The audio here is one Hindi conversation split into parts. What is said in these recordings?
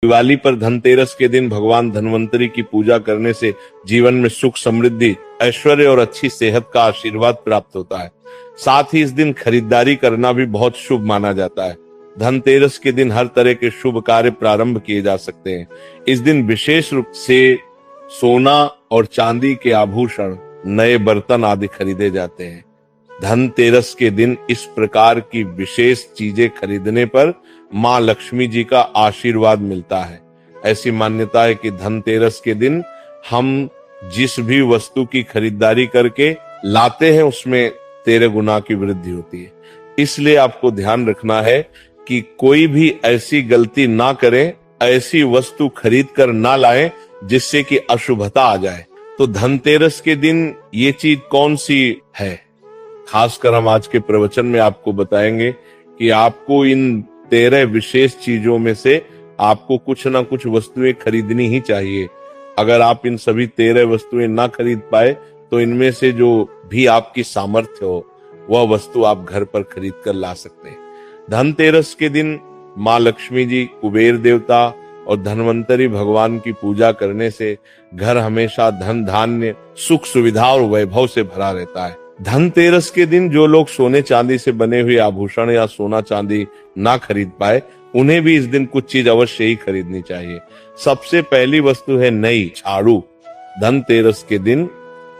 दिवाली पर धनतेरस के दिन भगवान धन्वंतरी की पूजा करने से जीवन में सुख समृद्धि ऐश्वर्य और अच्छी सेहत का आशीर्वाद प्राप्त होता है। साथ ही इस दिन खरीदारी करना भी बहुत शुभ माना जाता है। धनतेरस के दिन हर तरह के शुभ कार्य प्रारंभ किए जा सकते हैं। इस दिन विशेष रूप से सोना और चांदी के आभूषण, नए बर्तन आदि खरीदे जाते हैं। धनतेरस के दिन इस प्रकार की विशेष चीजें खरीदने पर मां लक्ष्मी जी का आशीर्वाद मिलता है। ऐसी मान्यता है कि धनतेरस के दिन हम जिस भी वस्तु की खरीदारी करके लाते हैं उसमें 13 गुना की वृद्धि होती है। इसलिए आपको ध्यान रखना है कि कोई भी ऐसी गलती ना करें, ऐसी वस्तु खरीद कर ना लाएं जिससे कि अशुभता आ जाए। तो धनतेरस के दिन ये चीज कौन सी है, खासकर हम आज के प्रवचन में आपको बताएंगे कि आपको इन 13 विशेष चीजों में से आपको कुछ ना कुछ वस्तुएं खरीदनी ही चाहिए। अगर आप इन सभी 13 वस्तुएं ना खरीद पाए तो इनमें से जो भी आपकी सामर्थ्य हो वह वस्तु आप घर पर खरीद कर ला सकते हैं। धनतेरस के दिन मां लक्ष्मी जी, कुबेर देवता और धन्वंतरी भगवान की पूजा करने से घर हमेशा धन धान्य, सुख सुविधा और वैभव से भरा रहता है। धनतेरस के दिन जो लोग सोने चांदी से बने हुए आभूषण या सोना चांदी ना खरीद पाए, उन्हें भी इस दिन कुछ चीज अवश्य ही खरीदनी चाहिए। सबसे पहली वस्तु है नई झाड़ू। धनतेरस के दिन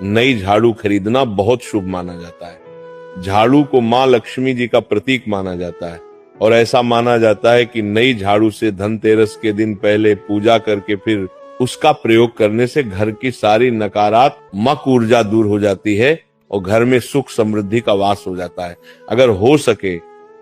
नई झाड़ू खरीदना बहुत शुभ माना जाता है। झाड़ू को मां लक्ष्मी जी का प्रतीक माना जाता है और ऐसा माना जाता है कि नई झाड़ू से धनतेरस के दिन पहले पूजा करके फिर उसका प्रयोग करने से घर की सारी नकारात्मक ऊर्जा दूर हो जाती है और घर में सुख समृद्धि का वास हो जाता है। अगर हो सके,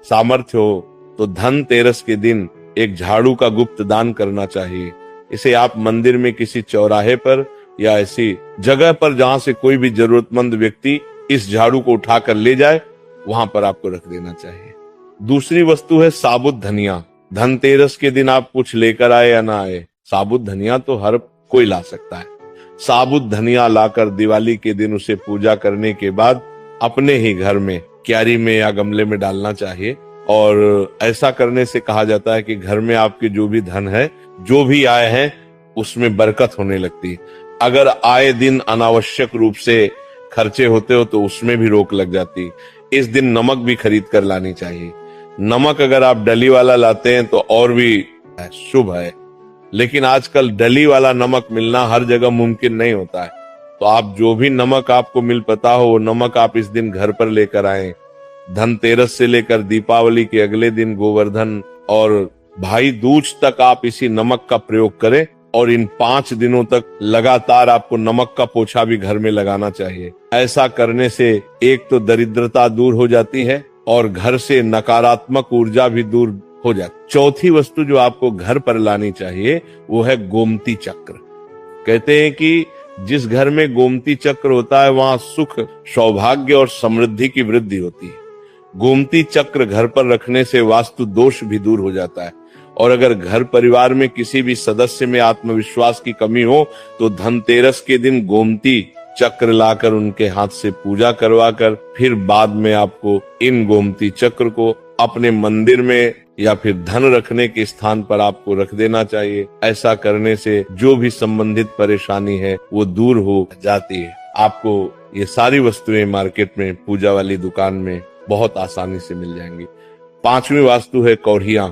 सामर्थ्य हो तो धनतेरस के दिन एक झाड़ू का गुप्त दान करना चाहिए। इसे आप मंदिर में किसी चौराहे पर या ऐसी जगह पर जहां से कोई भी जरूरतमंद व्यक्ति इस झाड़ू को उठाकर ले जाए, वहां पर आपको रख देना चाहिए। दूसरी वस्तु है साबुत धनिया। धनतेरस के दिन आप कुछ लेकर आए या ना आए, साबुत धनिया तो हर कोई ला सकता है। साबुत धनिया लाकर दिवाली के दिन उसे पूजा करने के बाद अपने ही घर में क्यारी में या गमले में डालना चाहिए। और ऐसा करने से कहा जाता है कि घर में आपके जो भी धन है, जो भी आए हैं, उसमें बरकत होने लगती है। अगर आए दिन अनावश्यक रूप से खर्चे होते हो तो उसमें भी रोक लग जाती। इस दिन नमक भी खरीद कर लानी चाहिए। नमक अगर आप डली वाला लाते हैं तो और भी शुभ है, लेकिन आजकल डली वाला नमक मिलना हर जगह मुमकिन नहीं होता है। तो आप जो भी नमक आपको मिल पता हो वो नमक आप इस दिन घर पर लेकर आए। धनतेरस से लेकर दीपावली के अगले दिन गोवर्धन और भाई दूज तक आप इसी नमक का प्रयोग करें और इन 5 दिनों तक लगातार आपको नमक का पोछा भी घर में लगाना चाहिए। ऐसा करने से एक तो दरिद्रता दूर हो जाती है और घर से नकारात्मक ऊर्जा भी दूर हो जाती। चौथी वस्तु जो आपको घर पर लानी चाहिए वो है गोमती चक्र। कहते हैं कि जिस घर में गोमती चक्र होता है वहां सुख, सौभाग्य और समृद्धि की वृद्धि होती है। गोमती चक्र घर पर रखने से वास्तु दोष भी दूर हो जाता है। और अगर घर परिवार में किसी भी सदस्य में आत्मविश्वास की कमी हो तो धनतेरस के दिन गोमती चक्र लाकर उनके हाथ से पूजा करवा कर फिर बाद में आपको इन गोमती चक्र को अपने मंदिर में या फिर धन रखने के स्थान पर आपको रख देना चाहिए। ऐसा करने से जो भी संबंधित परेशानी है वो दूर हो जाती है। आपको ये सारी वस्तुएं मार्केट में, पूजा वाली दुकान में बहुत आसानी से मिल जाएंगी। 5वीं वास्तु है कौड़ियां।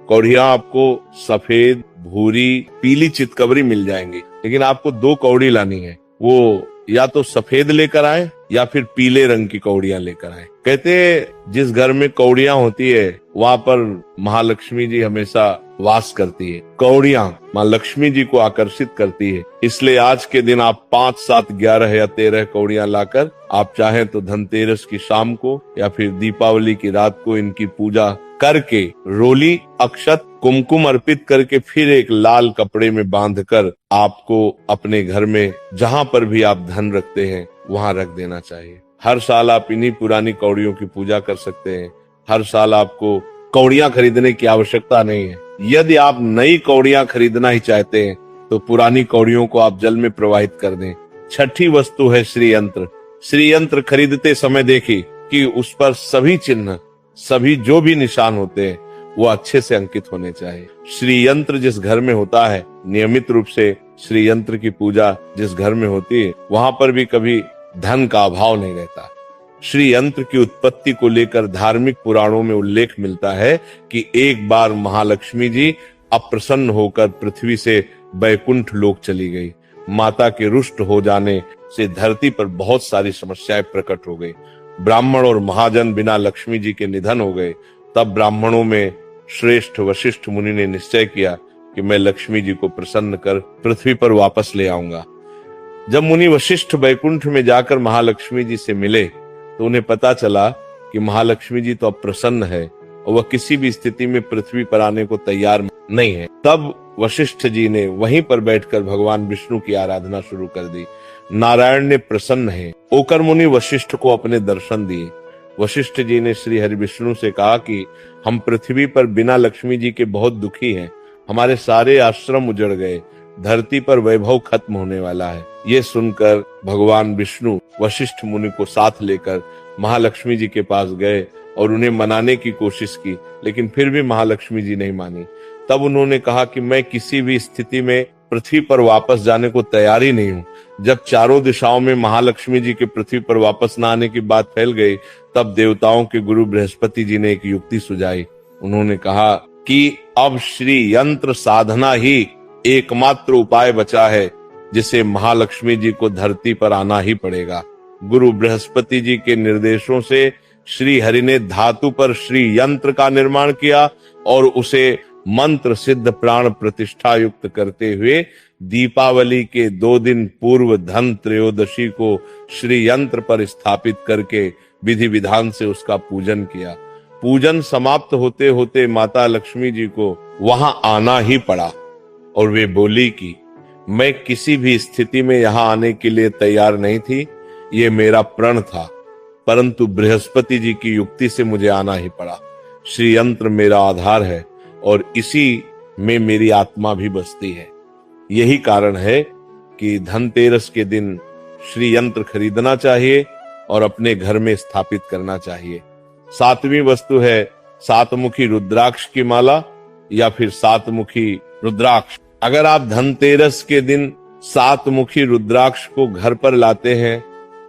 कौड़ियां आपको सफेद, भूरी, पीली चितकबरी मिल जाएंगी, लेकिन आपको 2 कौड़ी लानी है। वो या तो सफेद लेकर आए या फिर पीले रंग की कौड़ियां लेकर आए। कहते हैं जिस घर में कौड़ियां होती है वहां पर महालक्ष्मी जी हमेशा वास करती है। कौड़ियां मां लक्ष्मी जी को आकर्षित करती है। इसलिए आज के दिन आप 5, 7, 11 या 13 कौड़ियां लाकर आप चाहें तो धनतेरस की शाम को या फिर दीपावली की रात को इनकी पूजा करके रोली, अक्षत, कुमकुम अर्पित करके फिर एक लाल कपड़े में बांधकर आपको अपने घर में जहां पर भी आप धन रखते हैं वहां रख देना चाहिए। हर साल आप इन्हीं पुरानी कौड़ियों की पूजा कर सकते हैं। हर साल आपको कौड़ियां खरीदने की आवश्यकता नहीं है। यदि आप नई कौड़ियां खरीदना ही चाहते हैं तो पुरानी कौड़ियों को आप जल में प्रवाहित कर दें। 6ठी वस्तु है श्री यंत्र। श्री यंत्र खरीदते समय देखिए कि उस पर सभी चिन्ह, सभी जो भी निशान होते हैं वो अच्छे से अंकित होने चाहिए। श्री यंत्र जिस घर में होता है, नियमित रूप से श्री यंत्र की पूजा जिस घर में होती है, वहां पर भी कभी धन का अभाव नहीं रहता। श्री यंत्र की उत्पत्ति को लेकर धार्मिक पुराणों में उल्लेख मिलता है कि एक बार महालक्ष्मी जी अप्रसन्न होकर पृथ्वी से बैकुंठ लोक चली गई। माता के रुष्ट हो जाने से धरती पर बहुत सारी समस्याएं प्रकट हो गई। ब्राह्मण और महाजन बिना लक्ष्मी जी के निधन हो गए। तब ब्राह्मणों में श्रेष्ठ वशिष्ठ मुनि ने निश्चय किया कि मैं लक्ष्मी जी को प्रसन्न कर पृथ्वी पर वापस ले आऊंगा। जब मुनि वशिष्ठ बैकुंठ में जाकर महालक्ष्मी जी से मिले तो उन्हें पता चला कि महालक्ष्मी जी तो अब प्रसन्न है और वह किसी भी स्थिति में पृथ्वी पर आने को तैयार नहीं है। तब वशिष्ठ जी ने वहीं पर बैठकर भगवान विष्णु की आराधना शुरू कर दी। नारायण ने प्रसन्न है होकर मुनि वशिष्ठ को अपने दर्शन दिए। वशिष्ठ जी ने श्री हरि विष्णु से कहा कि हम पृथ्वी पर बिना लक्ष्मी जी के बहुत दुखी हैं। हमारे सारे आश्रम उजड़ गए, धरती पर वैभव खत्म होने वाला है। ये सुनकर भगवान विष्णु वशिष्ठ मुनि को साथ लेकर महालक्ष्मी जी के पास गए और उन्हें मनाने की कोशिश की, लेकिन फिर भी महालक्ष्मी जी नहीं मानी। तब उन्होंने कहा कि मैं किसी भी स्थिति में पृथ्वी पर वापस जाने को तैयार ही नहीं हूँ। जब चारों दिशाओं में महालक्ष्मी जी के पृथ्वी पर वापस न आने की बात फैल गई, तब देवताओं के गुरु बृहस्पति जी ने एक युक्ति सुझाई। उन्होंने कहा कि अब श्री यंत्र साधना ही एकमात्र उपाय बचा है जिसे महालक्ष्मी जी को धरती पर आना ही पड़ेगा। गुरु बृहस्पति जी के निर्देशों से श्री हरि ने धातु पर श्री यंत्र का निर्माण किया और उसे मंत्र सिद्ध प्राण प्रतिष्ठा युक्त करते हुए दीपावली के 2 दिन पूर्व धन त्रयोदशी को श्री यंत्र पर स्थापित करके विधि विधान से उसका पूजन किया। पूजन समाप्त होते होते माता लक्ष्मी जी को वहां आना ही पड़ा और वे बोली कि मैं किसी भी स्थिति में यहाँ आने के लिए तैयार नहीं थी, ये मेरा प्रण था, परंतु बृहस्पति जी की युक्ति से मुझे आना ही पड़ा। श्री यंत्र मेरा आधार है और इसी में मेरी आत्मा भी बसती है। यही कारण है कि धनतेरस के दिन श्री यंत्र खरीदना चाहिए और अपने घर में स्थापित करना चाहिए। 7वीं वस्तु है 7मुखी रुद्राक्ष की माला या फिर 7मुखी रुद्राक्ष। अगर आप धनतेरस के दिन 7मुखी रुद्राक्ष को घर पर लाते हैं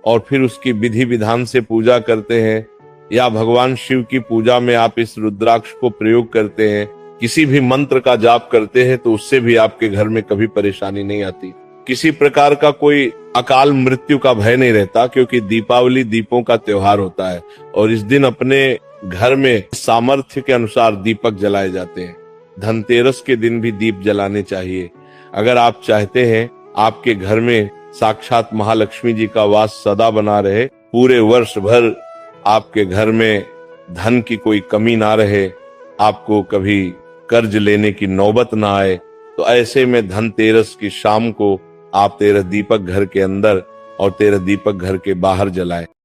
और फिर उसकी विधि विधान से पूजा करते हैं या भगवान शिव की पूजा में आप इस रुद्राक्ष को प्रयोग करते हैं, किसी भी मंत्र का जाप करते हैं, तो उससे भी आपके घर में कभी परेशानी नहीं आती। किसी प्रकार का कोई अकाल मृत्यु का भय नहीं रहता, क्योंकि दीपावली दीपों का त्योहार होता है और इस दिन अपने घर में सामर्थ्य के अनुसार दीपक जलाए जाते हैं। धनतेरस के दिन भी दीप जलाने चाहिए। अगर आप चाहते हैं आपके घर में साक्षात महालक्ष्मी जी का वास सदा बना रहे, पूरे वर्ष भर आपके घर में धन की कोई कमी ना रहे, आपको कभी कर्ज लेने की नौबत ना आए, तो ऐसे में धनतेरस की शाम को आप 13 दीपक घर के अंदर और 13 दीपक घर के बाहर जलाएं।